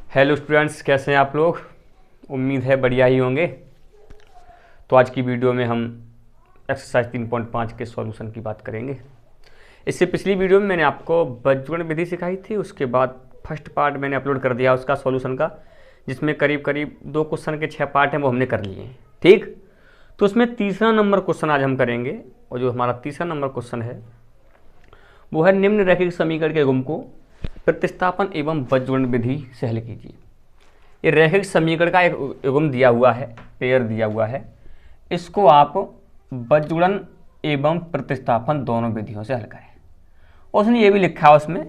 Hello students, कैसे हैं आप लोग। उम्मीद है बढ़िया ही होंगे। तो आज की वीडियो में हम एक्सरसाइज 3.5 के सॉल्यूशन की बात करेंगे। इससे पिछली वीडियो में मैंने आपको बज्रगुण विधि सिखाई थी, उसके बाद फर्स्ट पार्ट मैंने अपलोड कर दिया उसका सॉल्यूशन का, जिसमें करीब करीब 2 क्वेश्चन के 6 पार्ट हैं वो हमने कर लिए हैं। ठीक, तो उसमें तीसरा नंबर क्वेश्चन आज हम करेंगे, और जो हमारा तीसरा नंबर क्वेश्चन है वो है निम्न रैखिक समीकरण के गुण को प्रतिस्थापन एवं बज्रगुण विधि से हल कीजिए। ये रैखिक समीकरण का एक युग्म दिया हुआ है, पेयर दिया हुआ है, इसको आप बज्रगुण एवं प्रतिस्थापन दोनों विधियों से हल करें। और उसने ये भी लिखा है उसमें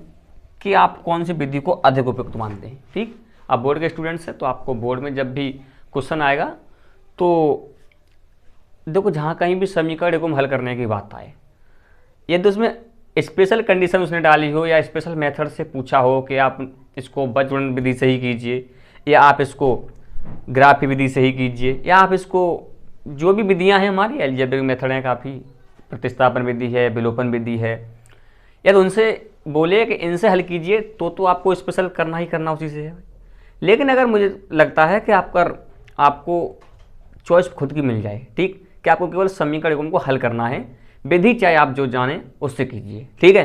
कि आप कौन सी विधि को अधिक उपयुक्त मानते हैं। ठीक, आप बोर्ड के स्टूडेंट्स हैं तो आपको बोर्ड में जब भी क्वेश्चन आएगा तो देखो, जहाँ कहीं भी समीकरण युग्म हल करने की बात आए, यदि उसमें स्पेशल कंडीशन उसने डाली हो या स्पेशल मेथड से पूछा हो कि आप इसको बज्रगुण विधि से ही कीजिए, या आप इसको ग्राफी विधि से ही कीजिए, या आप इसको जो भी विधियां हैं हमारी अलजेब्रिक मेथड हैं काफ़ी, प्रतिस्थापन विधि है, विलोपन विधि है, या तो उनसे बोले कि इनसे हल कीजिए, तो आपको स्पेशल करना ही करना उसी से है। लेकिन अगर मुझे लगता है कि आपको चॉइस खुद की मिल जाए, ठीक, कि आपको केवल समीकरण युग्म को हल करना है, विधि चाहे आप जो जाने उससे कीजिए, ठीक है,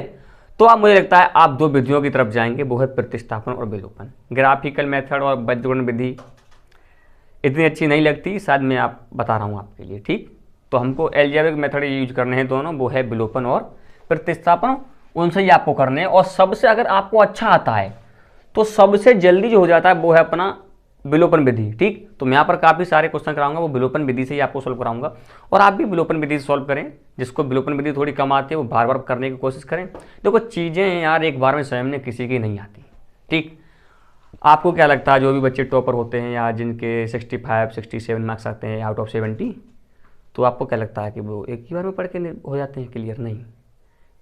तो आप मुझे लगता है आप 2 विधियों की तरफ जाएंगे, वो है प्रतिस्थापन और विलोपन। ग्राफिकल मेथड और बज्रगुण विधि इतनी अच्छी नहीं लगती, शायद मैं आप बता रहा हूँ आपके लिए। ठीक, तो हमको अलजेब्रिक मेथड यूज करने हैं दोनों, वो है विलोपन और प्रतिस्थापन, उनसे ही आपको करने हैं। और सबसे अगर आपको अच्छा आता है तो सबसे जल्दी जो हो जाता है वो है अपना विलोपन विधि। ठीक, तो मैं यहाँ पर काफ़ी सारे क्वेश्चन कराऊंगा, वो विलोपन विधि से ही आपको सॉल्व कराऊंगा, और आप भी विलोपन विधि से सॉल्व करें। जिसको विलोपन विधि थोड़ी कम आती है वो बार बार करने की कोशिश करें। देखो, चीज़ें यार एक बार में स्वयं में किसी की नहीं आती। ठीक, आपको क्या लगता है जो भी बच्चे टॉपर होते हैं या जिनके 65-67 मार्क्स आते हैं आउट ऑफ 70, तो आपको क्या लगता है कि वो एक ही बार में पढ़ के हो जाते हैं क्लियर? नहीं,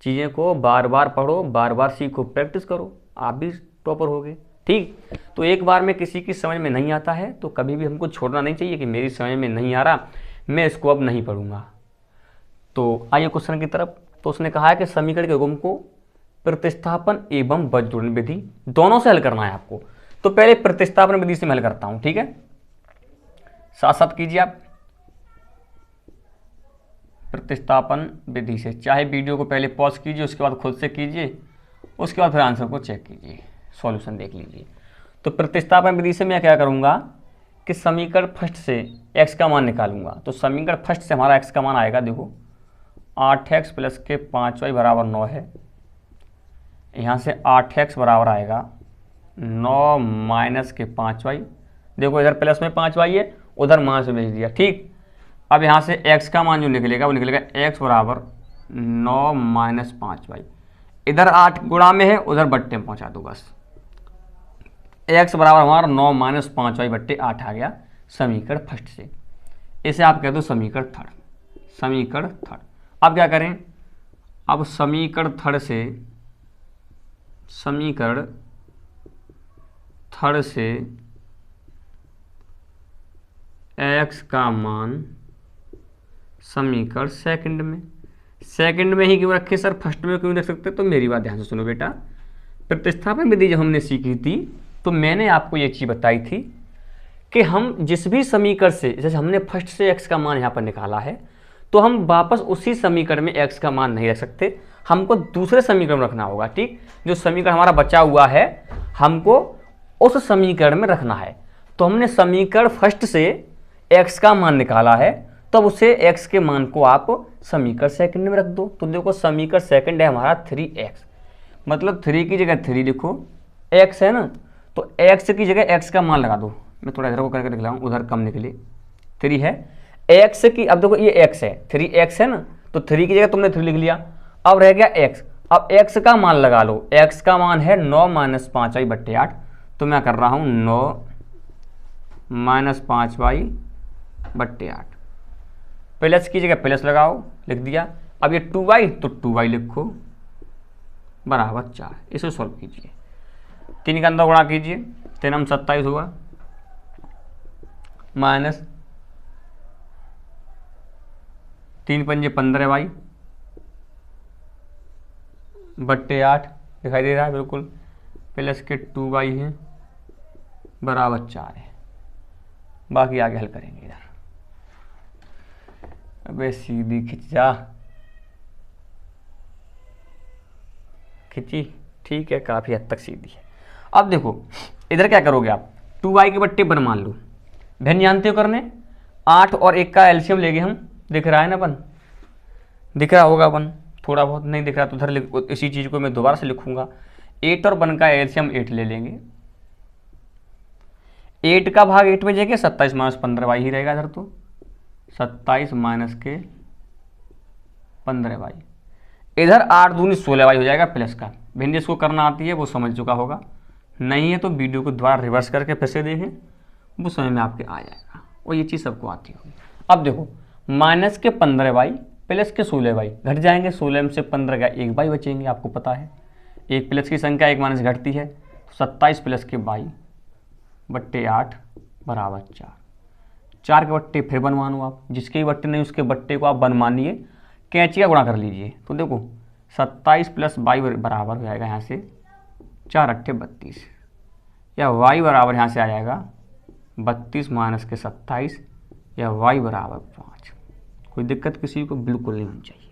चीज़ें को बार बार पढ़ो, बार बार सीखो, प्रैक्टिस करो, आप भी टॉपर होगे। ठीक, तो एक बार में किसी की समझ में नहीं आता है तो कभी भी हमको छोड़ना नहीं चाहिए कि मेरी समझ में नहीं आ रहा, मैं इसको अब नहीं पढ़ूंगा। तो आइए क्वेश्चन की तरफ। तो उसने कहा है कि समीकरण के युग्म को प्रतिस्थापन एवं बज्रगुण विधि दोनों से हल करना है आपको। तो पहले प्रतिस्थापन विधि से मैं हल करता हूं, ठीक है, साथ साथ कीजिए आप प्रतिस्थापन विधि से। चाहे वीडियो को पहले पॉज कीजिए, उसके बाद खुद से कीजिए, उसके बाद फिर आंसर को चेक कीजिए, सॉल्यूशन देख लीजिए। तो प्रतिस्थापन विधि से मैं क्या करूंगा कि समीकरण फर्स्ट से x का मान निकालूंगा। तो समीकरण फर्स्ट से हमारा x का मान आएगा, देखो 8x प्लस के 5y बराबर 9 है। यहाँ से 8x बराबर आएगा 9 माइनस के 5y। देखो इधर प्लस में 5y है, उधर माइनस में भेज दिया। ठीक, अब यहाँ से x का मान जो निकलेगा वो निकलेगा x बराबर 9 माइनस 5y। इधर 8 गुणा में है, उधर बट्टे में पहुँचा दो बस। x बराबर हमारा 9 माइनस 5y बट्टे 8 आ गया समीकरण फर्स्ट से। इसे आप कह दो समीकरण थर्ड। समीकरण थर्ड, अब क्या करें, अब समीकरण थर्ड से x का मान समीकरण सेकंड में ही क्यों रखे सर, फर्स्ट में क्यों रख सकते? तो मेरी बात ध्यान से सुनो बेटा। प्रतिस्थापन विधि जब हमने सीखी थी तो मैंने आपको ये चीज़ बताई थी कि हम जिस भी समीकरण से, जैसे हमने फर्स्ट से x का मान यहाँ पर निकाला है, तो हम वापस उसी समीकरण में x का मान नहीं रख सकते, हमको दूसरे समीकरण में रखना होगा। ठीक, जो समीकरण हमारा बचा हुआ है हमको उस समीकरण में रखना है। तो हमने समीकरण फर्स्ट से x का मान निकाला है, तब उसे x के मान को आप समीकरण सेकंड में रख दो। तो देखो समीकरण सेकंड है हमारा 3x, मतलब 3 की जगह 3 लिखो, x है ना, तो x की जगह x का मान लगा दो। मैं थोड़ा इधर को करके लिख रहा हूँ, उधर कम निकले, 3 है x की। अब देखो ये x है, 3x है ना, तो 3 की जगह तुमने 3 लिख लिया, अब रह गया x। अब x का मान लगा लो, x का मान है 9 माइनस 5y बट्टे 8। तो मैं कर रहा हूँ 9 माइनस 5y बट्टे 8। प्लस की जगह प्लस लगाओ, लिख दिया। अब ये 2y, तो 2y लिखो बराबर 4। इसे सॉल्व कीजिए, 3 का अंदर गुणा कीजिए, 3 27 हुआ, माइनस 3 पंजे 15y बट्टे 8 दिखाई दे रहा है बिल्कुल, प्लस के 2y है बराबर 4 है। बाकी आगे हल करेंगे इधर। अबे सीधी खिंच जा, खिंची, ठीक है, काफ़ी हद तक सीधी है। अब देखो इधर क्या करोगे आप, 2y के बट्टे 1 मान लो, बहन जानते हो करने, 8 और 1 का एलसीएम लेंगे हम, दिख रहा है ना 1, दिख रहा होगा 1, थोड़ा बहुत नहीं दिख रहा तो उधर इसी चीज़ को मैं दोबारा से लिखूंगा। 8 और 1 का एलसीएम 8 ले लेंगे, 8 का भाग 8 में जाएगा, 27 माइनस 15y ही रहेगा इधर, तो 27 माइनस के 15y, इधर 8 दूनी 16y हो जाएगा प्लस का। भिंड जिसको करना आती है वो समझ चुका होगा, नहीं है तो वीडियो को दोबारा रिवर्स करके फिर से देखें, वो समझ में आपके आ जाएगा, और ये चीज़ सबको आती होगी। अब देखो माइनस के 15y प्लस के 16y घट जाएंगे, 16 में से 15 का 1y बचेंगे, आपको पता है एक प्लस की संख्या एक माइनस घटती है, 27 प्लस के 22 बट्टे 8 बराबर 4। 4 के बट्टे फिर 1 मानो आप, जिसके भी बट्टे नहीं उसके बट्टे को आप 1 मानिए, कैंची का गुणा कर लीजिए, तो देखो 27 प्लस 22 बराबर हो जाएगा यहाँ से 4 अट्ठे 32, या y बराबर यहाँ से आ जाएगा 32 माइनस के 27, या y बराबर 5। कोई दिक्कत किसी को बिल्कुल नहीं होनी चाहिए।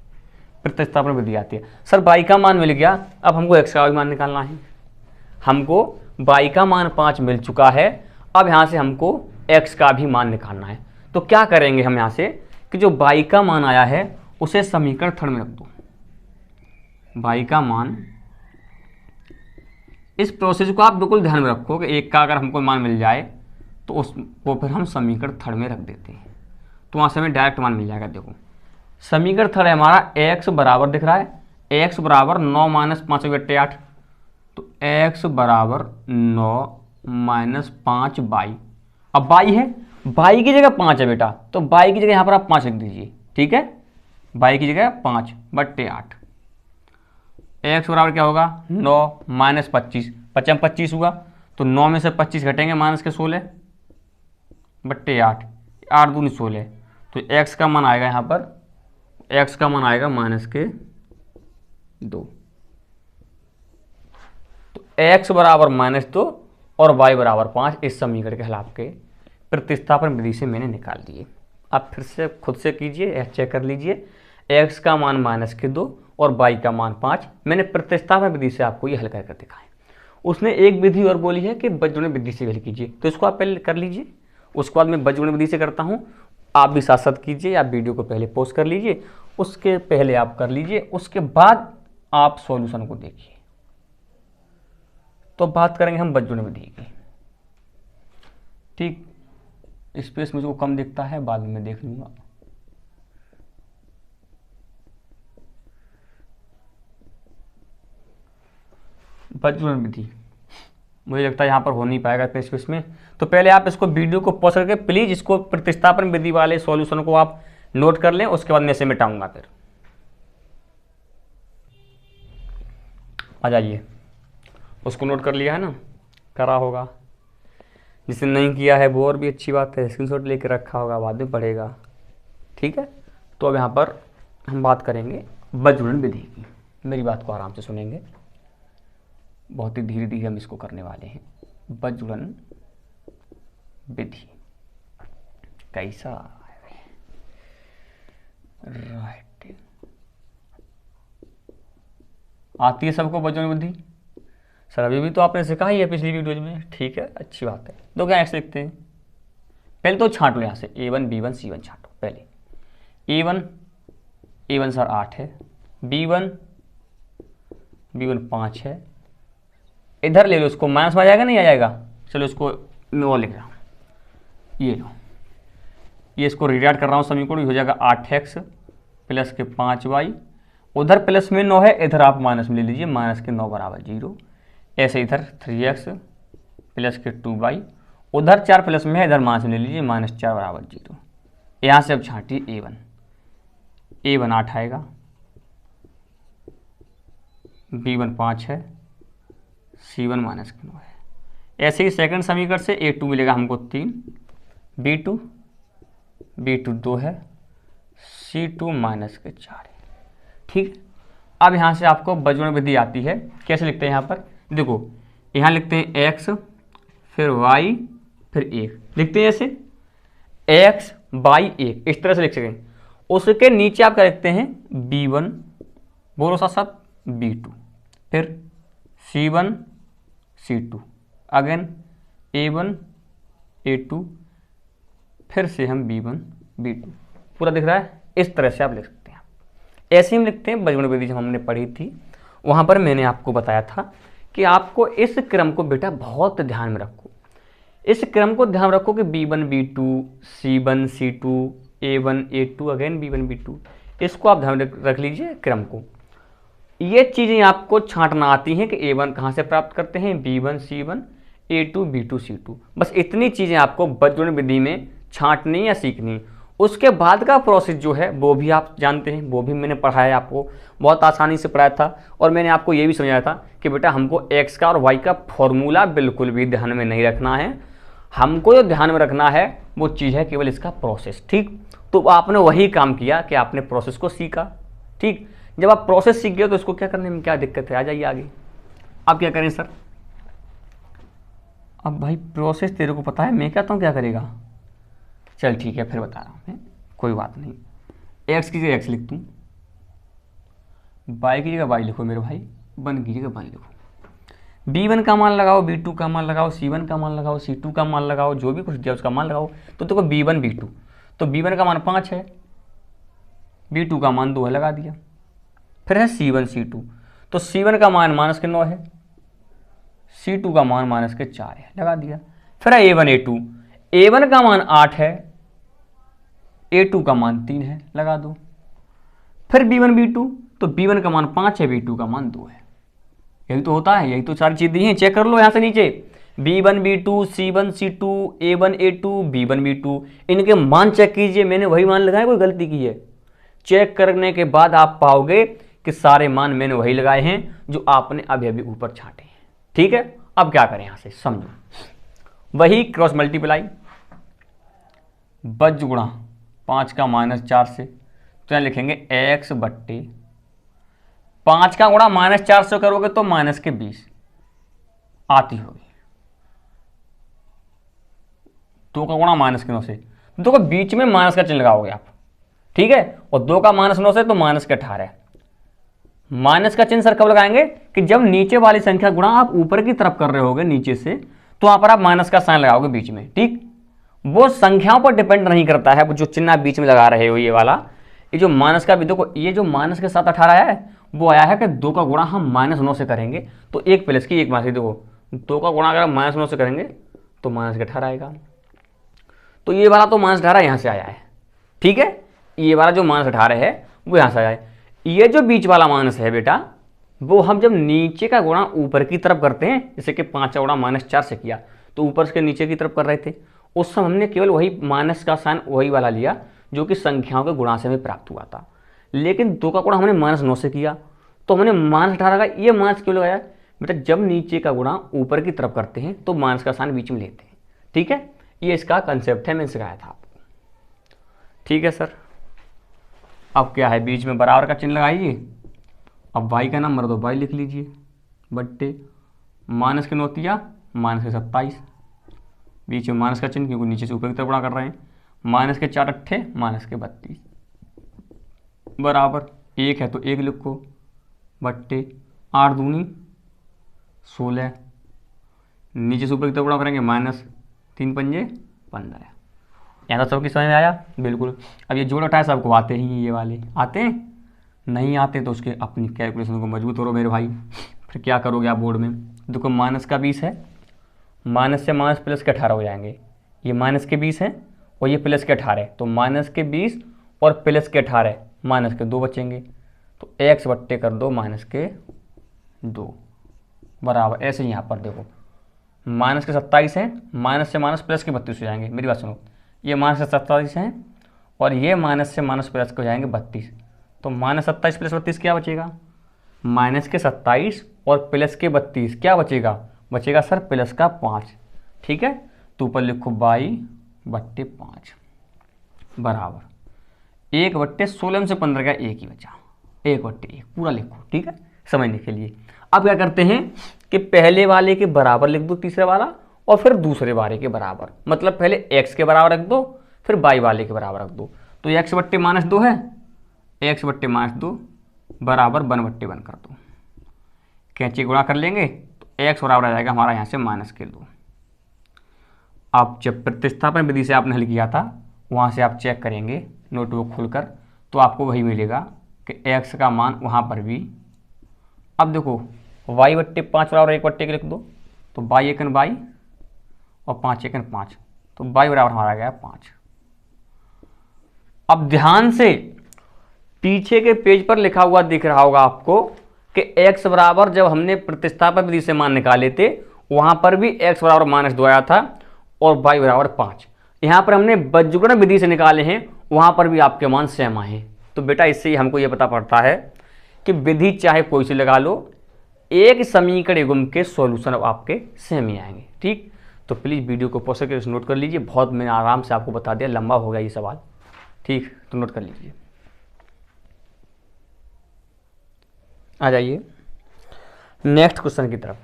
प्रतिस्थापन विधि आती है, सर y का मान मिल गया, अब हमको x का भी मान निकालना है। हमको y का मान 5 मिल चुका है, अब यहाँ से हमको x का भी मान निकालना है। तो क्या करेंगे हम यहाँ से कि जो y का मान आया है उसे समीकरण थर्ड में रख दो। y का मान, इस प्रोसेस को आप बिल्कुल ध्यान में रखो कि 1 का अगर हमको मान मिल जाए तो उसको फिर हम समीकरण थर्ड में रख देते हैं, तो वहाँ से हमें डायरेक्ट मान मिल जाएगा। देखो समीकरण थर्ड है हमारा, x बराबर दिख रहा है, x बराबर 9 माइनस 5 बट्टे 8, तो x बराबर 9 माइनस 5y। अब y है, y की जगह 5 है बेटा, तो y की जगह यहाँ पर आप 5 लिख दीजिए, ठीक है, y की जगह 5 बट्टे 8। x बराबर क्या होगा 9 माइनस 25, 5 में 25 हुआ, तो 9 में से 25 घटेंगे माइनस के 16 बट्टे 8, 8 दूनी 16, तो x का मान आएगा यहाँ पर, x का मान आएगा माइनस के 2। तो x बराबर माइनस 2 और y बराबर 5 इस समीकरण के हल आपके प्रतिस्थापन विधि से मैंने निकाल दिए। आप फिर से खुद से कीजिए, चेक कर लीजिए, x का मान माइनस के 2 और y का मान 5, मैंने प्रतिस्थापन विधि से आपको ये हल करके दिखाए। उसने एक विधि और बोली है कि बीजगणित विधि से हल कीजिए, तो इसको आप पहले कर लीजिए, उसके बाद मैं बीजगणित विधि से करता हूँ, आप भी साथ साथ कीजिए। आप वीडियो को पहले पॉज कर लीजिए, उसके पहले आप कर लीजिए, उसके बाद आप सॉल्यूशन को देखिए। तो बात करेंगे हम बीजगणित विधि की, ठीक, स्पेस मुझको कम दिखता है, बाद में मैं देख लूंगा। बीजगणित विधि मुझे लगता है यहाँ पर हो नहीं पाएगा इतने स्पेस में, तो पहले आप इसको वीडियो को पॉज करके प्लीज इसको प्रतिस्थापन विधि वाले सॉल्यूशन को आप नोट कर लें, उसके बाद मैं इसे मिटाऊंगा। फिर आ जाइए, उसको नोट कर लिया है ना, करा होगा, जिसने नहीं किया है वो और भी अच्छी बात है, स्क्रीनशॉट लेके रखा होगा, बाद में पढ़ेगा, ठीक है। तो अब यहाँ पर हम बात करेंगे बीजगणित विधि की, मेरी बात को आराम से सुनेंगे, बहुत ही धीरे धीरे हम इसको करने वाले हैं। बीजगणित विधि कैसा है, राइट, आती है सबको बीजगणित विधि? सर अभी भी तो आपने सीखा ही है पिछली वीडियो में, ठीक है, अच्छी बात है। तो क्या ऐसे लिखते हैं, पहले तो छांटो यहाँ से a1 b1 c1 छांटो। पहले a1 सर 8 है, b1 5 है, इधर ले लो, इसको माइनस में आ जाएगा नहीं आ जाएगा, चलो इसको मैं वो लिख रहा हूँ, ये लो, ये इसको रिराइट कर रहा हूँ समीकरण, हो जाएगा 8x प्लस के 5y, उधर प्लस में 9 है, इधर आप माइनस में ले लीजिए, माइनस के 9 बराबर 0, ऐसे इधर 3x प्लस के 2y, उधर 4 प्लस में है, इधर माइनस में ले लीजिए, माइनस 4 बराबर 0। यहाँ से अब छांटिए a1 8 आएगा, b1 5 है, c1 माइनस के 9 है। ऐसे ही सेकंड समीकरण से a2 मिलेगा हमको 3, b2 2 है, c2 माइनस के 4 है, ठीक। अब यहाँ से आपको बीजगणित विधि आती है, कैसे लिखते हैं यहाँ पर, देखो यहाँ लिखते हैं x फिर y, फिर 1 लिखते हैं ऐसे, x बाई 1 इस तरह से लिख सकें। उसके नीचे आप क्या लिखते हैं, b1, बोलो साथ साथ, b2, फिर c1 c2, again a1 a2, फिर से हम b1 b2, पूरा दिख रहा है। इस तरह से आप लिख सकते हैं। ऐसे ही हम लिखते हैं बजगुण विधि, जब हमने पढ़ी थी वहाँ पर मैंने आपको बताया था कि आपको इस क्रम को बेटा बहुत ध्यान में रखो। इस क्रम को ध्यान रखो कि b1 b2, c1 c2, a1 a2, again b1 b2, इसको आप ध्यान रख लीजिए क्रम को। ये चीज़ें आपको छांटना आती हैं कि a1 कहाँ से प्राप्त करते हैं, b1 c1, a2 b2 c2, बस इतनी चीज़ें आपको बजगुण विधि में छांटनी या सीखनी। उसके बाद का प्रोसेस जो है वो भी आप जानते हैं, वो भी मैंने पढ़ाया आपको, बहुत आसानी से पढ़ाया था। और मैंने आपको ये भी समझाया था कि बेटा हमको x का और y का फॉर्मूला बिल्कुल भी ध्यान में नहीं रखना है, हमको जो ध्यान में रखना है वो चीज़ है केवल इसका प्रोसेस। ठीक, तो आपने वही काम किया कि आपने प्रोसेस को सीखा। ठीक, जब आप प्रोसेस सीख गए तो इसको क्या करने में क्या दिक्कत है, आ जाइए आगे। अब क्या करें सर, अब भाई प्रोसेस तेरे को पता है, मैं कहता हूँ क्या करेगा, चल ठीक है फिर बता रहा हूँ मैं, कोई बात नहीं। x की जगह x लिख दूँ, y की जगह y लिखो मेरे भाई, 1 की जगह 1 लिखो। b1 का मान लगाओ, b2 का मान लगाओ, c1 का मान लगाओ, c2 का मान लगाओ, जो भी कुछ दिया उसका मान लगाओ। तो देखो b1 b2, तो b1 का मान 5 है, b2 का मान 2 है, लगा दिया। फिर है c1 c2, तो c1 का मान -9 है, c2 का मान -4 है, लगा दिया। फिर है a1 a2, a1 का मान 8 है, a2 का मान 3 है, लगा दो। फिर b1 b2, तो b1 का मान 5 है, b2 का मान 2 है। यही तो होता है, यही तो सारी चीज़ दी हैं, चेक कर लो यहाँ से नीचे, b1 b2, c1 c2, a1 a2, b1 b2, इनके मान चेक कीजिए, मैंने वही मान लगाए, कोई गलती की है। चेक करने के बाद आप पाओगे कि सारे मान मैंने वही लगाए हैं जो आपने अभी अभी ऊपर छांटे हैं। ठीक है, अब क्या करें यहाँ से समझो, वही क्रॉस मल्टीप्लाई, बज गुणा 5 का -4 से, तो यहाँ लिखेंगे x बट्टे 5 का गुणा -4 से करोगे तो -20 आती होगी, 2 का गुणा -9 से, देखो बीच में माइनस का चिन्ह लगाओगे आप। ठीक है, और 2 का -9 से तो -18। माइनस का चिन्ह सर कब लगाएंगे, कि जब नीचे वाली संख्या गुणा आप ऊपर की तरफ कर रहे होगे नीचे से, तो वहां पर आप माइनस का साइन लगाओगे बीच में। ठीक, वो संख्याओं पर डिपेंड नहीं करता है, वो जो चिन्ह आप बीच में लगा रहे हो ये वाला, ये जो माइनस का भी देखो, ये जो माइनस के साथ 18 आया है वो आया है कि 2 का गुणा हम -9 से करेंगे तो एक प्लस की एक माइनस, देखो 2 का गुणा अगर हम -9 से करेंगे तो -18 आएगा। तो ये वाला तो -18 यहाँ से आया है। ठीक है, ये वाला जो -18 है वो यहाँ से आया है। ये जो बीच वाला माइनस है बेटा, वो हम जब नीचे का गुणा ऊपर की तरफ करते हैं, जैसे कि 5 का गुणा -4 से किया तो ऊपर से नीचे की तरफ कर रहे थे, उस समय हमने केवल वही माइनस का साइन वही वाला लिया जो कि संख्याओं के गुणा से हमें प्राप्त हुआ था। लेकिन 2 का गुणा हमने -9 से किया तो हमने -18 का ये माइनस क्यों लगाया बेटा, जब नीचे का गुणा ऊपर की तरफ करते हैं तो माइनस का साइन बीच में लेते हैं। ठीक है, ये इसका कंसेप्ट है, मैंने सिखाया था आपको। ठीक है सर, अब क्या है, बीच में बराबर का चिन्ह लगाइए। अब y का नंबर तो y लिख लीजिए, बट्टे माइनस के 9 माइनस के 27, बीच में माइनस का चिन्ह क्योंकि नीचे से ऊपर की तरफ गुणा कर रहे हैं, माइनस के 4 अट्ठे माइनस के 32, बराबर 1 है तो 1 लिखो, बट्टे 8 दूनी 16, नीचे से ऊपर की तरफ गुणा करेंगे -3 पंजे 15। यहाँ तो सबकी समझ में आया बिल्कुल। अब ये जोड़ घटाए सबको आते ही, ये वाले आते हैं, नहीं आते तो उसके अपनी कैलकुलेशन को मजबूत करो मेरे भाई। फिर क्या करोगे आप बोर्ड में, देखो माइनस का 20 है, माइनस से माइनस प्लस के 18 हो जाएंगे, ये माइनस के 20 है और ये प्लस के 18, तो माइनस के 20 और प्लस के 18 माइनस के 2 बचेंगे, तो x बट्टे कर दो -2 बराबर। ऐसे यहाँ पर देखो माइनस के 27 है, माइनस से माइनस प्लस के 32 हो जाएंगे। मेरी बात सुनो, ये माइनस से 27 है और ये माइनस से माइनस प्लस के हो जाएंगे 32, तो -27 + 32 क्या बचेगा, माइनस के 27 और प्लस के 32 क्या बचेगा, बचेगा सर प्लस का 5। ठीक है, तो ऊपर लिखो y/5 बराबर 1/16 से 15 का 1 ही बचा, 1/1 पूरा लिखो। ठीक है, समझने के लिए। अब क्या करते हैं कि पहले वाले के बराबर लिख दो तीसरे वाला और फिर दूसरे वाले के बराबर, मतलब पहले x के बराबर रख दो फिर y वाले के बराबर रख दो। तो x बट्टे माइनस 2 है, x बट्टे माइनस 2 बराबर 1 बट्टे 1 कर दो, कैंची गुणा कर लेंगे तो x बराबर आ जाएगा हमारा यहाँ से माइनस के 2। अब जब प्रतिस्थापन विधि से आपने हल किया था वहाँ से आप चेक करेंगे नोटबुक खोलकर, तो आपको वही मिलेगा कि x का मान वहाँ पर भी, अब देखो y बट्टे 5 बराबर 1 बट्टे के लिख दो, तो y एकन y और 5 एकन 5, तो y बराबर हमारा गया 5। अब ध्यान से पीछे के पेज पर लिखा हुआ दिख रहा होगा आपको कि x बराबर जब हमने प्रतिस्थापन विधि से मान निकाले थे वहां पर भी x बराबर माइनस 2 आया था और y बराबर 5। यहाँ पर हमने बज्रगुणन विधि से निकाले हैं, वहां पर भी आपके मान सेम आए हैं। तो बेटा इससे ही हमको ये पता पड़ता है कि विधि चाहे कोई सी लगा लो, एक समीकरण युग्म के सॉल्यूशन आपके सेम ही आएंगे। ठीक, तो प्लीज़ वीडियो को पॉज करके नोट कर लीजिए, बहुत मैंने आराम से आपको बता दिया, लंबा हो गया ये सवाल। ठीक, तो नोट कर लीजिए। आ जाइए नेक्स्ट क्वेश्चन की तरफ।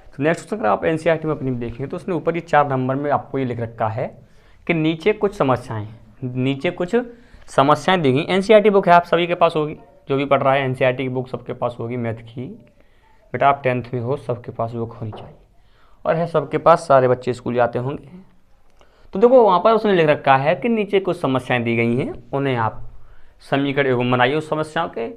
तो नेक्स्ट क्वेश्चन अगर आप एनसीईआरटी में अपनी देखेंगे तो उसने ऊपर ये 4 नंबर में आपको ये लिख रखा है कि नीचे कुछ समस्याएं दी गई। एनसीईआरटी बुक है, आप सभी के पास होगी, जो भी पढ़ रहा है एनसीईआरटी की बुक सबके पास होगी मैथ की। बेटा आप 10th में हो, सबके पास बुक होनी चाहिए, और है सबके पास, सारे बच्चे स्कूल जाते होंगे। तो देखो वहाँ पर उसने लिख रखा है कि नीचे कुछ समस्याएं दी गई हैं, उन्हें आप समीकरण युग्म बनाइए उस समस्याओं के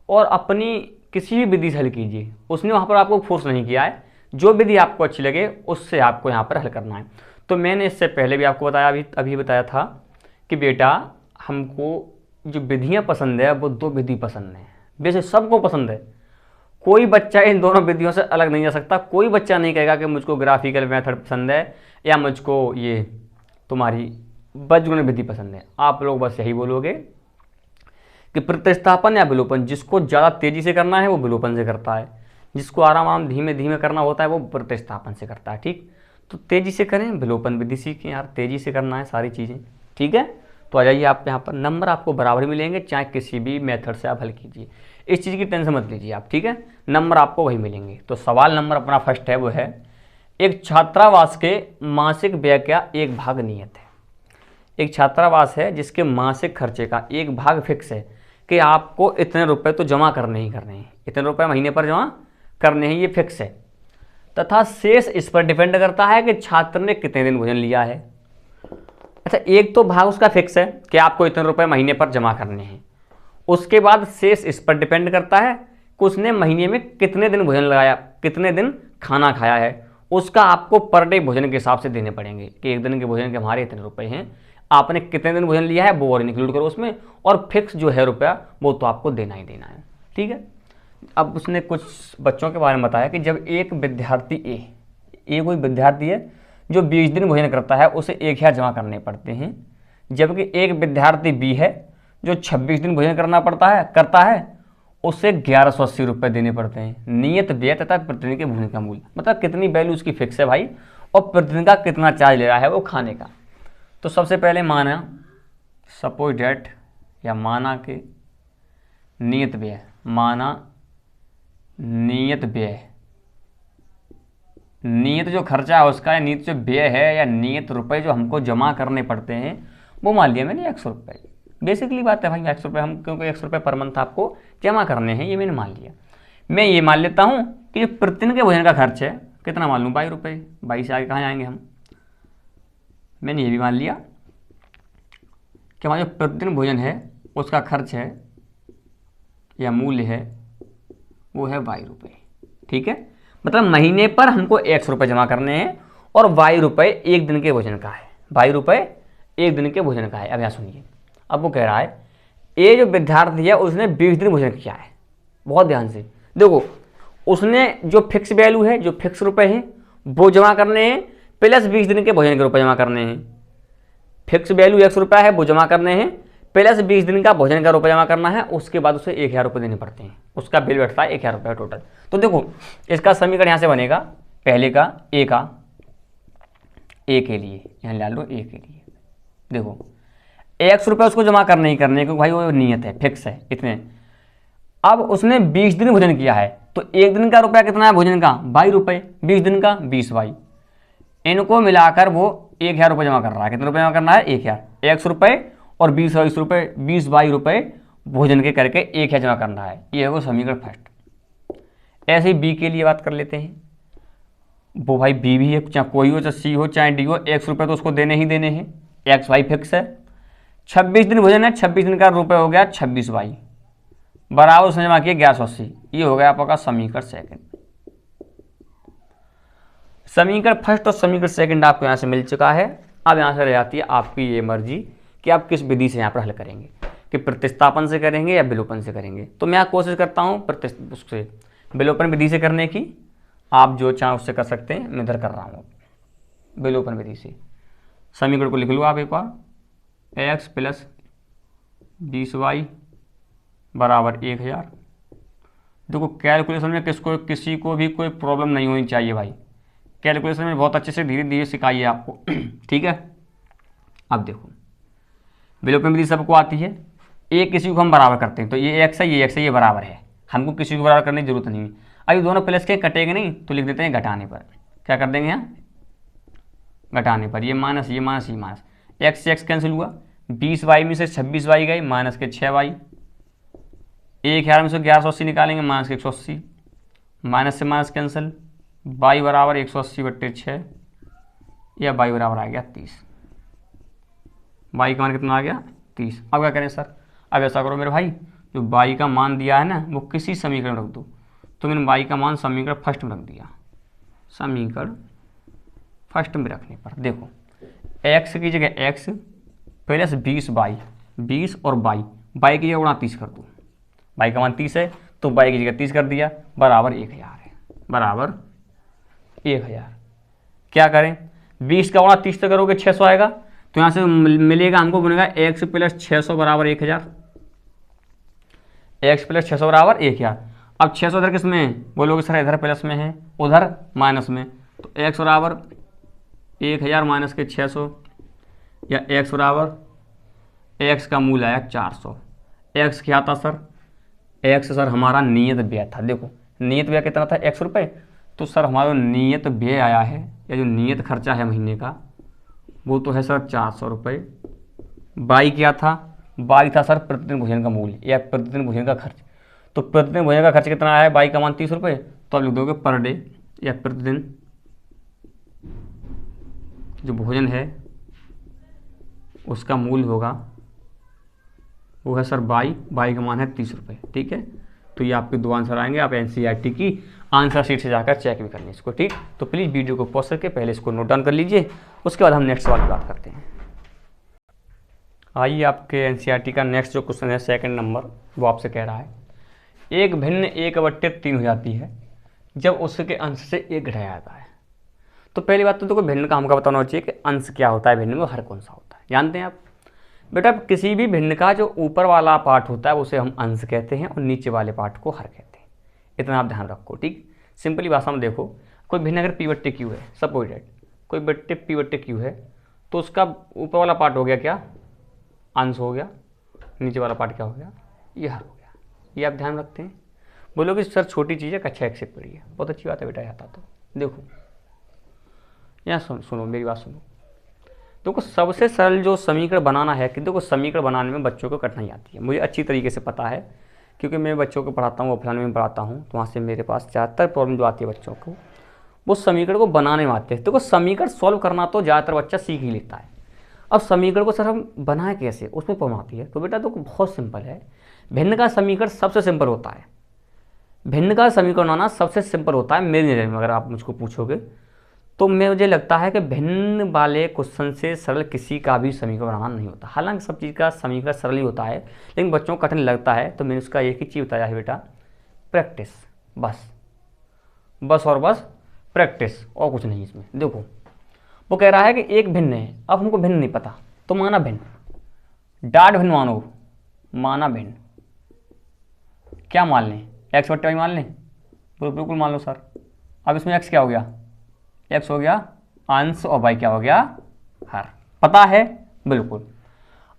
और अपनी किसी भी विधि से हल कीजिए। उसने वहाँ पर आपको फोर्स नहीं किया है, जो विधि आपको अच्छी लगे उससे आपको यहाँ पर हल करना है। तो मैंने इससे पहले भी आपको बताया, अभी बताया था कि बेटा हमको जो विधियाँ पसंद है वो 2 विधि पसंद है, वैसे सबको पसंद है, कोई बच्चा इन दोनों विधियों से अलग नहीं जा सकता। कोई बच्चा नहीं कहेगा कि मुझको ग्राफिकल मेथड पसंद है या मुझको ये तुम्हारी बज्रगुणन विधि पसंद है। आप लोग बस यही बोलोगे कि प्रतिस्थापन या विलोपन, जिसको ज़्यादा तेज़ी से करना है वो विलोपन से करता है, जिसको आराम धीमे धीमे करना होता है वो प्रतिस्थापन से करता है। ठीक, तो तेज़ी से करें, विलोपन विधि सीखें यार, तेज़ी से करना है सारी चीज़ें। ठीक है, तो आ जाइए आप यहाँ पर, नंबर आपको बराबर मिलेंगे चाहे किसी भी मेथड से आप हल कीजिए, इस चीज़ की टेंशन मत लीजिए आप। ठीक है, नंबर आपको वही मिलेंगे। तो सवाल नंबर अपना फर्स्ट है, वो है एक छात्रावास के मासिक व्यय का 1 भाग नियत है। एक छात्रावास है जिसके मासिक खर्चे का 1 भाग फिक्स है कि आपको इतने रुपए तो जमा करने ही करने हैं, इतने रुपए महीने पर जमा करने हैं, ये फिक्स है, तथा शेष इस पर डिपेंड करता है कि छात्र ने कितने दिन भोजन लिया है। अच्छा, एक तो भाग उसका फिक्स है कि आपको इतने रुपए महीने पर जमा करने हैं, उसके बाद शेष इस पर डिपेंड करता है कि उसने महीने में कितने दिन भोजन लगाया, कितने दिन खाना खाया है, उसका आपको पर डे भोजन के हिसाब से देने पड़ेंगे कि एक दिन के भोजन के हमारे इतने रुपए हैं, आपने कितने दिन भोजन लिया है वो और इंक्लूड करो उसमें, और फिक्स जो है रुपया वो तो आपको देना ही देना है। ठीक है, अब उसने कुछ बच्चों के बारे में बताया कि जब एक विद्यार्थी ए कोई विद्यार्थी है जो 20 दिन भोजन करता है, उसे 1000 जमा करने पड़ते हैं, जबकि एक विद्यार्थी बी है जो 26 दिन भोजन करता है, उसे 1180 रुपये देने पड़ते हैं। नियत व्यय तथा प्रतिदिन के भोजन का मूल्य, मतलब कितनी वैल्यू उसकी फिक्स है भाई, और प्रतिदिन का कितना चार्ज ले रहा है वो खाने का। तो सबसे पहले माना सपोज डेट, या माना के नियत व्यय, माना नियत व्यय, नियत जो खर्चा है उसका, या नियत जो व्यय है, या नियत रुपए जो हमको जमा करने पड़ते हैं, वो मान लिया मैंने 100 रुपये। बेसिकली बात है भाई 100 रुपये, हम क्योंकि 100 रुपये पर मंथ आपको जमा करने हैं, ये मैंने मान लिया। मैं ये मान लेता हूँ कि प्रतिदिन के भोजन का खर्च है, कितना मान लूँ, 22 रुपये, 22 से आगे कहाँ जाएंगे हम। मैंने ये भी मान लिया कि हमारा जो प्रतिदिन भोजन है उसका खर्च है या मूल्य है वो है 22 रुपये। ठीक है, मतलब महीने पर हमको 100 रुपये जमा करने हैं और 22 रुपये एक दिन के भोजन का है, 22 रुपये एक दिन के भोजन का है। अब यहाँ सुनिए, अब वो कह रहा है ये जो विद्यार्थी है उसने 20 दिन भोजन किया है। बहुत ध्यान से देखो, उसने जो फिक्स वैल्यू है, जो फिक्स रुपए हैं वो जमा करने हैं, प्लस 20 दिन के भोजन के रुपए जमा करने हैं। फिक्स वैल्यू 100 रुपया है वो जमा करने हैं, प्लस 20 दिन का भोजन का रुपया जमा करना है, उसके बाद उसे 1000 रुपये देने पड़ते हैं, उसका बिल बैठता है 1000 रुपये टोटल। तो देखो इसका समीकरण यहाँ से बनेगा, पहले का ए के लिए यहाँ ला लो, ए के लिए देखो 100 रुपये उसको जमा करने ही करने, क्योंकि भाई वो नियत है, फिक्स है इतने। अब उसने 20 दिन भोजन किया है, तो एक दिन का रुपया कितना है भोजन का, 22 रुपये, 20 दिन का 20 22, इनको मिलाकर वो 1000 रुपये जमा कर रहा है। कितने रुपये जमा करना है? 1000। 100 रुपये और 20 रुपये, 20-22 रुपये भोजन के करके 1000 जमा करना है। ये है वो समीकरण फर्स्ट। ऐसे ही बी के लिए बात कर लेते हैं। वो भाई बी भी है, चाहे कोई हो, चाहे सी हो, चाहे डी हो, 100 रुपये तो उसको देने ही देने हैं। एक्स वाई फिक्स है। 26 दिन भोजन है, 26 दिन का रुपये हो गया 26 वाई बराबर उसने जमा किया 1180। ये हो गया आपका समीकरण सेकंड। समीकरण फर्स्ट और समीकरण सेकंड आपको यहाँ से मिल चुका है। अब यहाँ से रह जाती है आपकी ये मर्जी कि आप किस विधि से यहाँ पर हल करेंगे, कि प्रतिस्थापन से करेंगे या विलोपन से करेंगे। तो मैं कोशिश करता हूँ उससे विलोपन विधि से करने की। आप जो चाहें उससे कर सकते हैं, मैं इधर कर रहा हूँ विलोपन विधि से। समीकरण को लिख लो आप एक बार। x प्लस 20y बराबर 1000। देखो कैलकुलेशन में किसी को भी कोई प्रॉब्लम नहीं होनी चाहिए भाई। कैलकुलेशन में बहुत अच्छे से धीरे धीरे सिखाइए आपको। ठीक है। अब देखो विलोपन विधि सबको आती है। एक किसी को हम बराबर करते हैं, तो ये x है, ये x है, ये बराबर है। हमको किसी को बराबर करने की जरूरत नहीं है। अभी दोनों प्लस के कटेंगे नहीं, तो लिख देते हैं घटाने पर। क्या कर देंगे यहाँ? घटाने पर। ये माइनस, ये माइनस, ये माइनस, x से x कैंसिल हुआ। 20y में से 26y गई, माइनस के 6y। 1000 में से 1180 निकालेंगे, माइनस के 180। माइनस से माइनस कैंसिल, y बराबर 180/6 या y बराबर आ गया 30। y का मान कितना आ गया? 30। अब क्या करें सर? अब ऐसा करो मेरे भाई, जो y का मान दिया है ना, वो किसी समीकरण में रख दो। तो मैंने y का मान समीकरण फर्स्ट में रख दिया। समीकरण फर्स्ट में रखने पर देखो x की जगह x प्लस 20y, 20 और y की जगह 30 कर दो। y का मान 30 है, तो y की जगह 30 कर दिया, बराबर 1000 है। बराबर 1000। क्या करें? 20 का 30 तो करोगे 600 आएगा, तो यहाँ से मिलेगा हमको, बनेगा x प्लस 600 बराबर 1000। x प्लस 600 बराबर 1000। अब 600 इधर किस में है? बोलोगे सर इधर प्लस में है, उधर माइनस में। तो x बराबर 1000 माइनस के 600, या x बराबर, x का मूल आया 400। x क्या था सर? x सर हमारा नियत व्यय था। देखो नियत व्यय कितना था? 100 रुपये। तो सर हमारा नियत व्यय आया है, या जो नियत खर्चा है महीने का, वो तो है सर 400 रुपये। y क्या था? y था सर प्रतिदिन भोजन का मूल्य या प्रतिदिन भोजन का खर्च। तो प्रतिदिन भोजन का खर्च कितना आया है? y का मान 30 रुपये। तो आप लिख दोगे पर डे, या प्रतिदिन जो भोजन है उसका मूल्य होगा, वो है सर y का मान है 30 रुपये। ठीक है। तो ये आपके दो आंसर आएंगे। आप NCERT की आंसर शीट से जाकर चेक भी कर लें इसको। ठीक। तो प्लीज़ वीडियो को पॉज करके पहले इसको नोट डाउन कर लीजिए, उसके बाद हम नेक्स्ट सवाल की बात करते हैं। आइए आपके NCERT का नेक्स्ट जो क्वेश्चन है सेकंड नंबर, वो आपसे कह रहा है एक भिन्न 1/3 हो जाती है जब उसके अंश से 1 घटाया जाता है। तो पहली बात तो देखो भिन्न का हमको बताना चाहिए कि अंश क्या होता है, भिन्न में हर कौन सा होता है। जानते हैं आप बेटा? किसी भी भिन्न का जो ऊपर वाला पार्ट होता है उसे हम अंश कहते हैं, और नीचे वाले पार्ट को हर कहते हैं। इतना आप ध्यान रखो। ठीक। सिंपली भाषा में देखो, कोई भिन्न अगर p/q है, सपोज दैट कोई बट्टे p/q है, तो उसका ऊपर वाला पार्ट हो गया क्या? अंश हो गया। नीचे वाला पार्ट क्या हो गया? ये हर हो गया। ये आप ध्यान रखते हैं। बोलोगे सर छोटी चीज़ है, कक्षा 1 से पढ़ी है। बहुत अच्छी बात है बेटा। आता तो देखो यहाँ सुनो मेरी बात सुनो। देखो सबसे सरल जो समीकरण बनाना है, कि देखो समीकरण बनाने में बच्चों को कठिनाई आती है, मुझे अच्छी तरीके से पता है, क्योंकि मैं बच्चों को पढ़ाता हूँ, ऑफलाइन में पढ़ाता हूँ, तो वहाँ से मेरे पास ज़्यादातर प्रॉब्लम जो आती है बच्चों को, वो समीकरण को बनाने में आते हैं। देखो समीकरण सॉल्व करना तो ज़्यादातर बच्चा सीख ही लेता है। अब समीकरण को सर हम बनाए कैसे, उसमें प्रॉब्लम आती है। तो बेटा देखो बहुत सिंपल है। भिन्न का समीकरण सबसे सिंपल होता है। भिन्न का समीकरण बनाना सबसे सिंपल होता है मेरी नज़र में। अगर आप मुझको पूछोगे तो मुझे लगता है कि भिन्न वाले क्वेश्चन से सरल किसी का भी समीकरण बनाना नहीं होता। हालांकि सब चीज़ का समीकरण सरल ही होता है, लेकिन बच्चों को कठिन लगता है। तो मैंने उसका एक ही चीज़ बताया है बेटा, प्रैक्टिस। बस और बस प्रैक्टिस, और कुछ नहीं इसमें। देखो वो कह रहा है कि एक भिन्न है। अब हमको भिन्न नहीं पता, तो माना भिन्न। डाट भिन्न मानो, माना भिन्न। क्या मान लें? x/y मान लें? बिल्कुल मान लो सर। अब इसमें x क्या हो गया? x हो गया अंश, और y क्या हो गया? हर। पता है? बिल्कुल।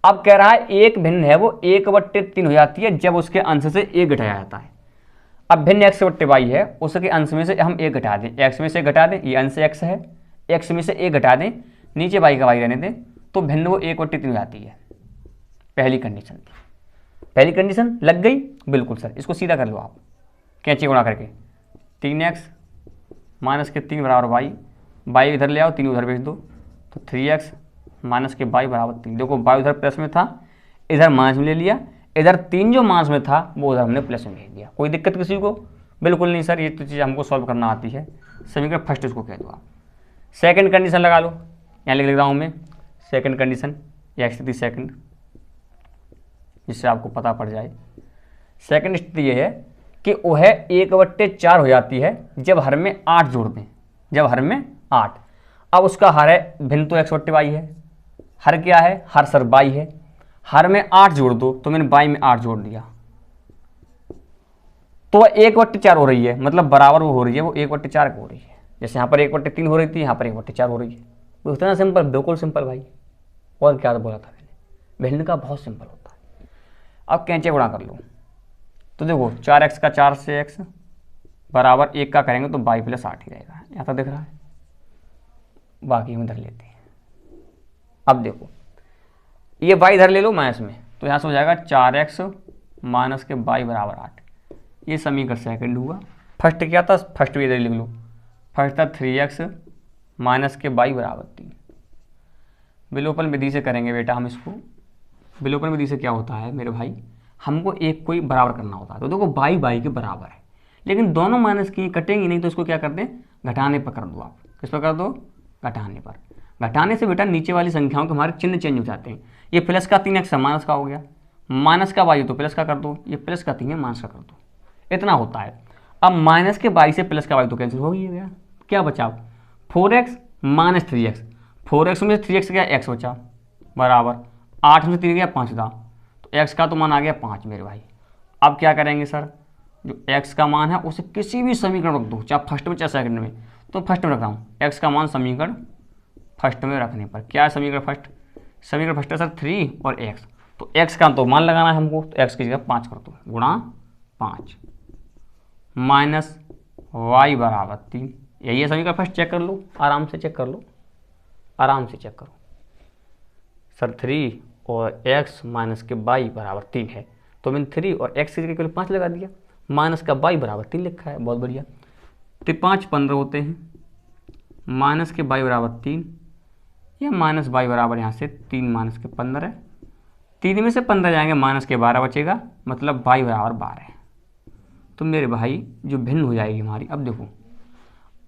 अब कह रहा है एक भिन्न है, वो 1/3 हो जाती है जब उसके अंश से 1 घटाया जाता है। अब भिन्न x/y है, उसके अंश में से हम 1 घटा दें, x में से घटा दें, ये अंश x है, एक्स में से ए घटा दें, नीचे वाई का वाई रहने दें, तो भिन्न वो 1/3 हो जाती है। पहली कंडीशन थी। पहली कंडीशन लग गई? बिल्कुल सर। इसको सीधा कर लो आप कैंची गुणा करके। 3x माइनस के 3 बराबर वाई, वाई इधर ले आओ, 3 उधर भेज दो, तो 3x माइनस के वाई बराबर 3। देखो वाई उधर प्लस में था, इधर माइनस में ले लिया, इधर 3 जो माइनस में था वो उधर हमने प्लस में भेज दिया। कोई दिक्कत किसी को? बिल्कुल नहीं सर, ये तो चीज़ हमको सॉल्व करना आती है। समीकरण फर्स्ट इसको कह दो आप। सेकंड कंडीशन लगा लो, यहाँ लिख रहा हूँ मैं सेकंड कंडीशन या स्थिति सेकंड, जिससे आपको पता पड़ जाए। सेकंड स्थिति ये है कि वह 1/4 हो जाती है जब हर में 8 जोड़ दें, जब हर में 8। अब उसका हर है भिन्न तो x/y है, हर क्या है? हर सर y है। हर में 8 जोड़ दो, तो मैंने y में 8 जोड़ दिया, तो वह 1/4 हो रही है, मतलब बराबर वो हो रही है, वो 1/4 हो रही है। जैसे यहाँ पर 1/3 हो रही थी, यहाँ पर 1/4 हो रही है। वो इतना सिंपल, बिल्कुल सिंपल भाई। और क्या बोला था मैंने? भिन्न का बहुत सिंपल होता है। अब कैंचे गुणा कर लो, तो देखो 4x का 4 से x बराबर 1 का करेंगे तो y + 8 ही रहेगा। यहाँ तक दिख रहा है? बाकी हम इधर लेते हैं। अब देखो ये y इधर ले लो माइनस में, तो यहाँ से हो जाएगा 4x माइनस के y बराबर 8। ये समीकरण सेकंड हुआ। फर्स्ट क्या था? फर्स्ट भी इधर लिख लो। फर्स्ट था 3x माइनस के y बराबर 3। विलोपन विधि से करेंगे बेटा हम इसको। विलोपन विधि से क्या होता है मेरे भाई? हमको एक कोई बराबर करना होता है। तो देखो y के बराबर है, लेकिन दोनों माइनस की कटेंगी नहीं, तो इसको क्या कर दें? घटाने पर कर दो आप। किस पर कर दो? घटाने पर। घटाने से बेटा नीचे वाली संख्याओं के हमारे चिन्ह चेंज हो जाते हैं। ये प्लस का 3x माइनस का हो गया, माइनस का y तो प्लस का कर दो, ये प्लस का 3 है माइनस का कर दो, इतना होता है। अब माइनस के y से प्लस का y तो कैंसिल हो गया, क्या बचा? 4x minus 3x। 4x में 3x गया x बचा बराबर 8 में 3 गया 5 था, तो x का तो मान आ गया 5 मेरे भाई। अब क्या करेंगे सर? जो x का मान है उसे किसी भी समीकरण रख दो, चाहे फर्स्ट में चाहे सेकंड में। तो फर्स्ट में रख रहा हूँ, x का मान समीकरण फर्स्ट में रखने पर क्या है? समीकरण फर्स्ट, समीकरण फर्स्ट है सर 3 और x, तो x का तो मान लगाना है हमको, तो x की जगह 5 कर दो, गुणा 5 माइनस y बराबर 3। यही है समीकरण फर्स्ट। चेक कर लो, आराम से चेक कर लो, आराम से चेक करो सर। 3 और x माइनस के y बराबर 3 है, तो मैंने 3 और x की जगह 5 लगा दिया, माइनस का y बराबर 3 लिखा है, बहुत बढ़िया। तो 5 15 होते हैं, माइनस के y बराबर 3, या माइनस y बराबर यहाँ से 3 माइनस के 15 है, 3 में से 15 जाएंगे, माइनस के 12 बचेगा, मतलब y बराबर 12 है। तो मेरे भाई जो भिन्न हो जाएगी हमारी, अब देखो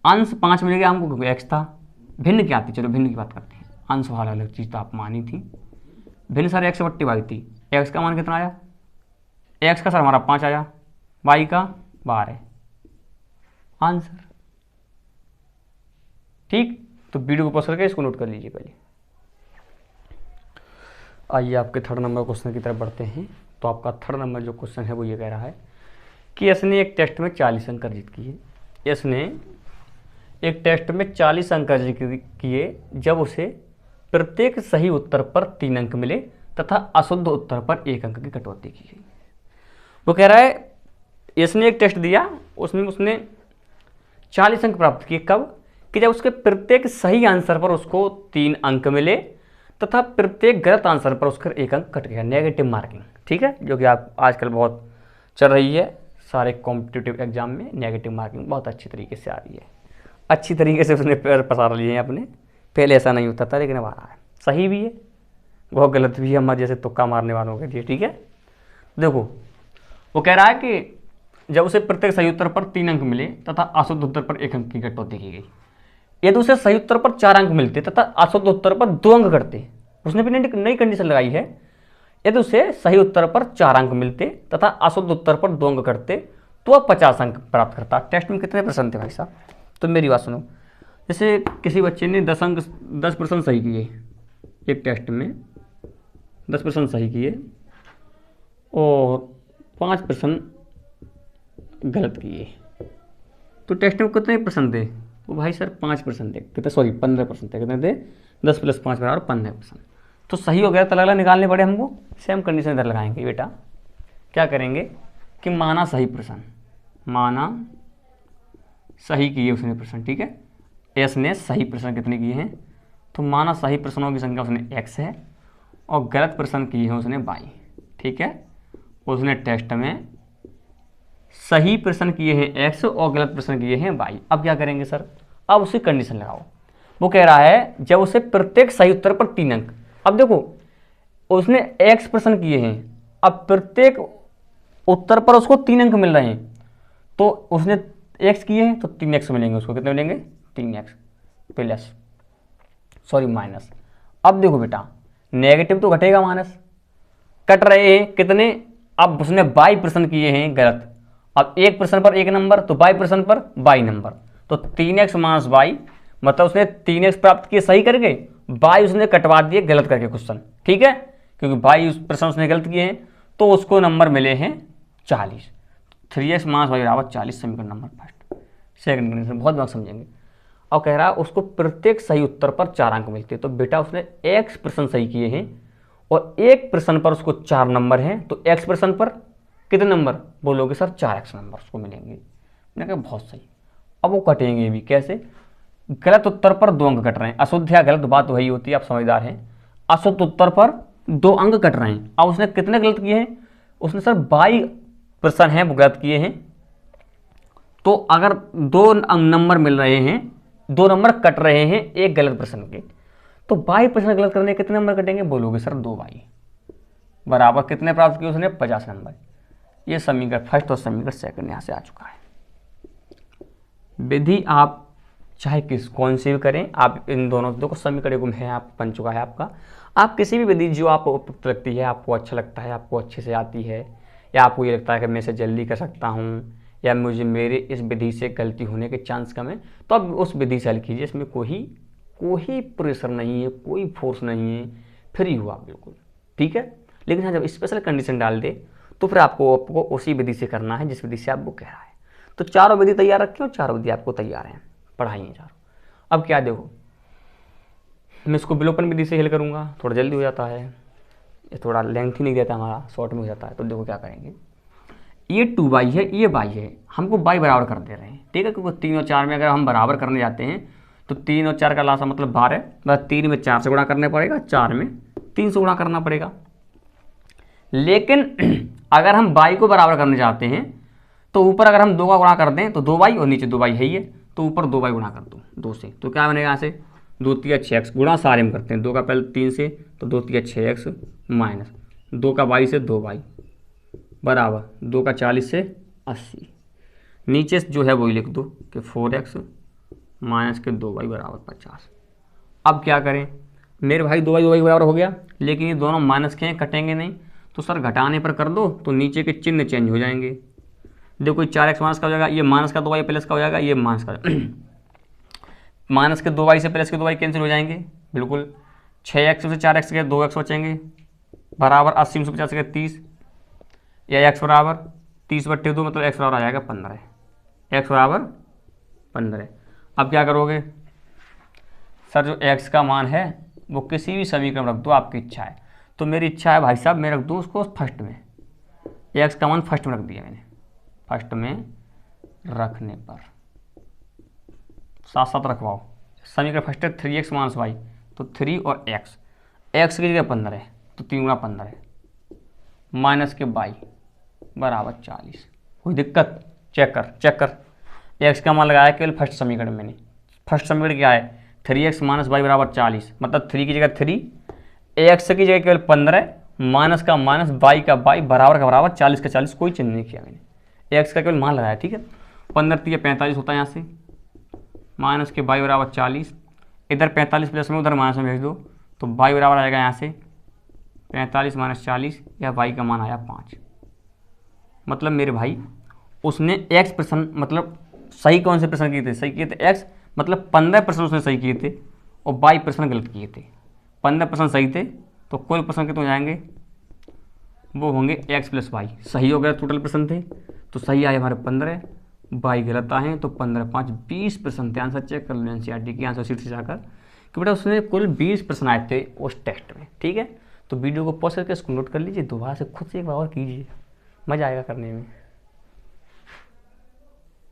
अंश 5 मिल गया हमको क्योंकि x था, भिन्न क्या थी? चलो भिन्न की बात करते हैं। अंश वाला अलग चीज़ तो आप मानी थी, भिन्न सर x/y थी। x का मान कितना आया? x का सर हमारा 5 आया, y का 12, आंसर। ठीक, तो वीडियो को पॉज करके इसको नोट कर लीजिए पहले। आइए आपके थर्ड नंबर क्वेश्चन की तरफ बढ़ते हैं। तो आपका थर्ड नंबर जो क्वेश्चन है वो ये कह रहा है कि इसने एक टेस्ट में 40 अंक अर्जित किए। इसने एक टेस्ट में 40 अंक अर्जित किए जब उसे प्रत्येक सही उत्तर पर 3 अंक मिले तथा अशुद्ध उत्तर पर 1 अंक की कटौती की गई। वो कह रहा है इसने एक टेस्ट दिया, उसमें उसने 40 अंक प्राप्त किए। कब? कि जब उसके प्रत्येक सही आंसर पर उसको 3 अंक मिले तथा प्रत्येक गलत आंसर पर उसका 1 अंक कट गया, नेगेटिव मार्किंग। ठीक है, जो कि आप आजकल बहुत चल रही है सारे कॉम्पिटिटिव एग्जाम में, नेगेटिव मार्किंग बहुत अच्छी तरीके से आ रही है। अच्छी तरीके से उसने पैर पसार लिए हैं अपने, पहले ऐसा नहीं होता था लेकिन अब आ रहा है। सही भी है, बहुत गलत भी है, हमारे जैसे तुक्का मारने वालों के लिए। ठीक है, देखो वो कह रहा है कि जब उसे प्रत्येक सही उत्तर पर 3 अंक मिले तथा अशुद्ध उत्तर पर 1 अंक की कटौती की गई। यदि उसे सही उत्तर पर 4 अंक मिलते तथा अशुद्ध उत्तर पर 2 अंक कटते, उसने भी नई कंडीशन लगाई है। यदि उसे सही उत्तर पर 4 अंक मिलते तथा अशुद्ध उत्तर पर 2 अंक कटते तो वह 50 अंक प्राप्त करता। टेस्ट में कितने प्रश्न थे भाई साहब? तो मेरी बात सुनो, जैसे किसी बच्चे ने 10% सही किए, एक टेस्ट में 10% सही किए और 5% गलत किए, तो टेस्ट में कितने प्रश्न थे? वो भाई सर 5% थे, कितने? सॉरी 15% थे। कितने थे? 10 + 5 बराबर 15%। तो सही हो गया, तो अलग अलग निकालने पड़े हमको। सेम कंडीशन इधर लगाएंगे बेटा। क्या करेंगे कि माना सही प्रश्न, माना सही किए उसने प्रश्न, ठीक है, एस ने सही प्रश्न कितने किए हैं, तो माना सही प्रश्नों की संख्या उसने x है और गलत प्रश्न किए हैं उसने y। ठीक है, उसने टेस्ट में सही प्रश्न किए हैं x और गलत प्रश्न किए हैं y। अब क्या करेंगे सर, अब उसे कंडीशन लगाओ। वो कह रहा है जब उसे प्रत्येक सही उत्तर पर 3 अंक, अब देखो उसने x प्रश्न किए हैं, अब प्रत्येक उत्तर पर उसको 3 अंक मिल रहे हैं, तो उसने x किए हैं तो 3x मिलेंगे उसको। कितने मिलेंगे, 3x प्लस सॉरी माइनस। अब देखो बेटा नेगेटिव तो घटेगा, माइनस कट रहे हैं कितने, अब उसने y प्रश्न किए हैं गलत, अब एक प्रश्न पर 1 नंबर तो y प्रश्न पर y नंबर, तो 3x माइनस y, मतलब उसने 3x प्राप्त किए सही करके, y उसने कटवा दिए गलत करके क्वेश्चन। ठीक है, क्योंकि y उस प्रश्न उसने गलत किए हैं तो उसको नंबर मिले हैं 40। 3x माइनस y बराबर 40 समीकरण नंबर फर्स्ट। सेकंड कंडीशन बहुत बात समझेंगे। और कह रहा है उसको प्रत्येक सही उत्तर पर 4 अंक मिलते हैं, तो बेटा उसने x प्रश्न सही किए हैं और एक प्रश्न पर उसको 4 नंबर हैं, तो x प्रश्न पर कितने नंबर बोलोगे सर, 4x नंबर उसको मिलेंगे। मैंने कहा बहुत सही। अब वो कटेंगे भी कैसे, गलत उत्तर पर 2 अंक कट रहे हैं, अशुद्ध या गलत बात वही होती है, आप समझदार हैं। अशुद्ध उत्तर पर 2 अंक कट रहे हैं, अब उसने कितने गलत किए हैं, उसने सर 22 प्रश्न हैं वो गलत किए हैं, तो अगर 2 नंबर मिल रहे हैं, 2 नंबर कट रहे हैं एक गलत प्रश्न के, तो 22 प्रश्न गलत करने के कितने नंबर कटेंगे बोलोगे सर, 2y बराबर कितने प्राप्त किए उसने, 50 नंबर। ये समीकरण फर्स्ट और समीकरण सेकंड यहाँ से आ चुका है। विधि आप चाहे कौन सी भी करें, आप इन दोनों देखो समीकरण है आप बन चुका है आपका। आप किसी भी विधि जो आपको उपयुक्त लगती है, आपको अच्छा लगता है, आपको अच्छे से आती है, या आपको ये लगता है कि मैं इसे जल्दी कर सकता हूँ, या मुझे मेरे इस विधि से गलती होने के चांस कम है, तो आप उस विधि से हल कीजिए। इसमें कोई प्रेशर नहीं है, कोई फोर्स नहीं है, फ्री हुआ बिल्कुल। ठीक है, लेकिन हाँ जब स्पेशल कंडीशन डाल दे तो फिर आपको उसी विधि से करना है जिस विधि से आपको कह रहा है। तो चारों विधि तैयार रखें और चारों विधि आपको तैयार हैं, पढ़ाइए चारों। अब क्या देखो, मैं इसको विलोपन विधि से हल करूँगा, थोड़ा जल्दी हो जाता है, ये थोड़ा लेंथी नहीं देता हमारा, शॉर्ट में हो जाता है। तो देखो क्या करेंगे, ये 2y है, ये y है, हमको y बराबर कर दे रहे हैं। ठीक है, क्योंकि 3 और 4 में अगर हम बराबर करने जाते हैं तो 3 और 4 का लासा मतलब 12, बस 3 में 4 से गुणा करना पड़ेगा, 4 में 3 से गुणा करना पड़ेगा। लेकिन अगर हम y को बराबर करने जाते हैं तो ऊपर अगर हम 2 का गुणा कर दें तो 2y और नीचे 2y है ही है, तो ऊपर 2y गुणा कर दो 2 से, तो क्या बनेगा यहाँ से 2 3 6x गुणा सारे में करते हैं, 2 का पहले 3 से तो 2 3 6x माइनस 2 का y से 2y बराबर 2 का 40 से 80। नीचे जो है वही लिख दो कि 4x माइनस के 2y बराबर 50। अब क्या करें मेरे भाई, 2y बराबर हो गया, लेकिन ये दोनों माइनस के हैं, कटेंगे नहीं, तो सर घटाने पर कर दो तो नीचे के चिन्ह चेंज हो जाएंगे। देखो 4x माइनस का हो जाएगा, ये माइनस का 2y प्लस का हो जाएगा, ये माइनस का माइनस के 2y से प्लस के 2y कैंसिल हो जाएंगे बिल्कुल। 6x से 4x के 2x बचेंगे बराबर 80 में से 50 के 30, या x बराबर 30/2 मतलब x बराबर आ जाएगा 15, x बराबर 15। अब क्या करोगे सर, जो x का मान है वो किसी भी समीकरण रख दो, आपकी इच्छा है। तो मेरी इच्छा है भाई साहब मैं रख दूँ उसको फर्स्ट में, x का मान फर्स्ट में रख दिया मैंने। फर्स्ट में रखने पर साथ साथ रखवाओ समीकरण फर्स्ट है 3x माइनस y, तो 3 और x की जगह 15 है तो 3 गुणा 15 है, माइनस के y बराबर 40। कोई दिक्कत, चेक कर x का मान लगाया केवल फर्स्ट समीकरण में। मैंने फर्स्ट समीकरण क्या है 3x माइनस y बराबर 40, मतलब 3 की जगह 3, x की जगह केवल 15, माइनस का माइनस, y का y बराबर का बराबर, 40 का 40, कोई चेंज नहीं किया मैंने, x का केवल मान लगाया। ठीक है, 15 3 45 होता है यहाँ से, माइनस के y बराबर 40, इधर 45 प्लस में उधर माइनस में भेज दो तो y बराबर आएगा यहाँ से 45 माइनस 40, या y का मान आया 5। मतलब मेरे भाई उसने x प्रश्न मतलब सही कौन से प्रश्न किए थे, सही किए थे x, मतलब 15 प्रश्न उसने सही किए थे और 22 प्रश्न गलत किए थे। 15 प्रश्न सही थे तो कुल प्रश्न कितने हो जाएंगे, वो होंगे x प्लस y। सही हो गया, टोटल प्रश्न थे तो सही आए हमारे 15, y गलत आए तो 15 5 20 प्रश्न थे। आंसर चेक कर लो एनसीईआरटी की आंसर शीट से जाकर कि बेटा उसने कुल 20 प्रश्न आए थे उस टेस्ट में। ठीक है, तो वीडियो को पॉज करके इसको नोट कर लीजिए, दोबारा से खुद से एक बार और कीजिए, मज़ा आएगा करने में।